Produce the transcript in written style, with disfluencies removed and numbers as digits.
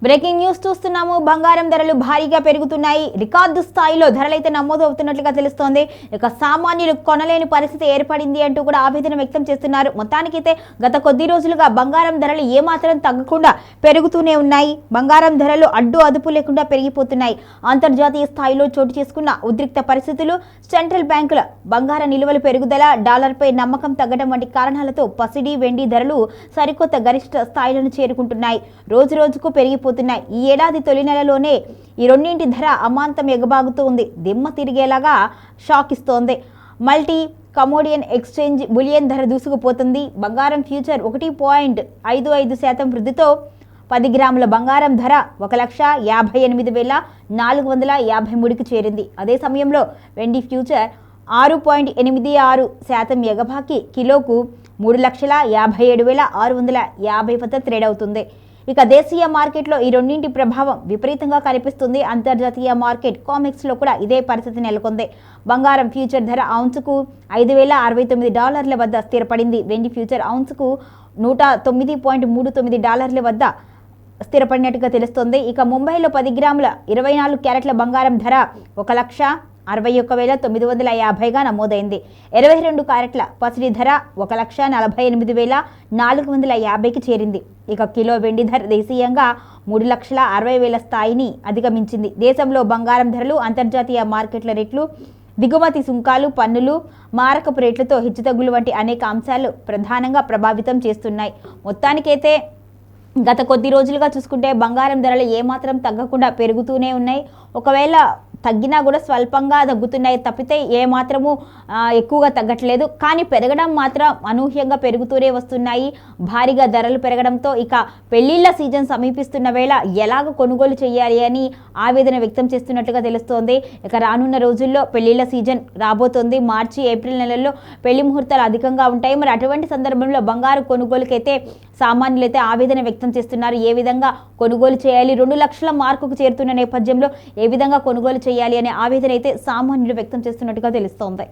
Breaking news చూస్తున్నాము. బంగారం ధరలు భారీగా పెరుగుతున్నాయి. రికార్డు స్థాయిలో ధరలైతే నమోదు అవుతున్నట్లుగా తెలుస్తోంది. ఇక సామాన్యులు కొనలేని పరిస్థితి ఏర్పడింది అంటూ కూడా ఆవేదన వ్యక్తం చేస్తున్నారు. మొత్తానికైతే గత కొద్ది రోజులుగా బంగారం ధరలు ఏమాత్రం తగ్గకుండా పెరుగుతూనే ఉన్నాయి. బంగారం ధరలు అడ్డు అదుపు లేకుండా పెరిగిపోతున్నాయి. అంతర్జాతీయ స్థాయిలో చోటు చేసుకున్న ఉద్రిక్త పరిస్థితులు, సెంట్రల్ బ్యాంకుల బంగార నిల్వలు పెరుగుదల, డాలర్పై నమ్మకం తగ్గడం వంటి కారణాలతో పసిడి, వెండి ధరలు సరికొత్త గరిష్ట స్థాయిలను చేరుకుంటున్నాయి. రోజు రోజుకు పెరిగిపోతున్నాయి. ఈ ఏడాది తొలి నెలలోనే ఈ రెండింటి ధర అమాంతం ఎగబాగుతూ ఉంది. దిమ్మ తిరిగేలాగా షాక్ ఇస్తోంది. మల్టీ కమోడియన్ ఎక్స్చేంజ్ బులియన్ ధర దూసుకుపోతుంది. బంగారం ఫ్యూచర్ 1.55% వృద్ధితో 10 గ్రాముల బంగారం ధర 1,58,453కి చేరింది. అదే సమయంలో వెండి ఫ్యూచర్ 6.86% ఎగబాకి కిలోకు 3,57,650 వద్ద ట్రేడ్ అవుతుంది. ఇక దేశీయ మార్కెట్లో ఈ రెండింటి ప్రభావం విపరీతంగా కనిపిస్తుంది. అంతర్జాతీయ మార్కెట్ కామెక్స్లో కూడా ఇదే పరిస్థితి నెలకొంది. బంగారం ఫ్యూచర్ ధర ఔన్సుకు $5,069 వద్ద స్థిరపడింది. వెండి ఫ్యూచర్ ఔన్సుకు $109.39 వద్ద స్థిరపడినట్టుగా తెలుస్తోంది. ఇక ముంబైలో 10 గ్రాముల 24 క్యారెట్ల బంగారం ధర 1,61,950గా నమోదైంది. 22 క్యారెట్ల పసిడి ధర 1,48,450కి చేరింది. ఇక కిలో వెండి ధర దేశీయంగా 3,60,000 స్థాయిని అధిగమించింది. దేశంలో బంగారం ధరలు అంతర్జాతీయ మార్కెట్ల రేట్లు, దిగుమతి సుంకాలు, పన్నులు, మారకపు రేట్లతో హెచ్చుతగ్గులు వంటి అనేక అంశాలు ప్రధానంగా ప్రభావితం చేస్తున్నాయి. మొత్తానికైతే గత కొద్ది రోజులుగా చూసుకుంటే బంగారం ధరలు ఏమాత్రం తగ్గకుండా పెరుగుతూనే ఉన్నాయి. ఒకవేళ తగ్గినా కూడా స్వల్పంగా తగ్గుతున్నాయి తప్పితే ఏమాత్రము ఎక్కువగా తగ్గట్లేదు. కానీ పెరగడం మాత్రం అనూహ్యంగా పెరుగుతూనే వస్తున్నాయి. భారీగా ధరలు పెరగడంతో ఇక పెళ్లిళ్ల సీజన్ సమీపిస్తున్న వేళ ఎలాగ కొనుగోలు చేయాలి అని ఆవేదన వ్యక్తం చేస్తున్నట్లుగా తెలుస్తోంది. ఇక రానున్న రోజుల్లో పెళ్లిళ్ల సీజన్ రాబోతోంది. మార్చి, ఏప్రిల్ నెలల్లో పెళ్లి ముహూర్తాలు అధికంగా ఉంటాయి. మరి అటువంటి సందర్భంలో బంగారు కొనుగోలుకైతే సామాన్యులైతే ఆవేదన వ్యక్తం చేస్తున్నారు. ఏ విధంగా కొనుగోలు చేయాలి, 2 లక్షల మార్కుకు చేరుతున్న నేపథ్యంలో ఏ విధంగా కొనుగోలు చేయాలి అనే ఆవేదన అయితే సామాన్యులు వ్యక్తం చేస్తున్నట్టుగా తెలుస్తోంది.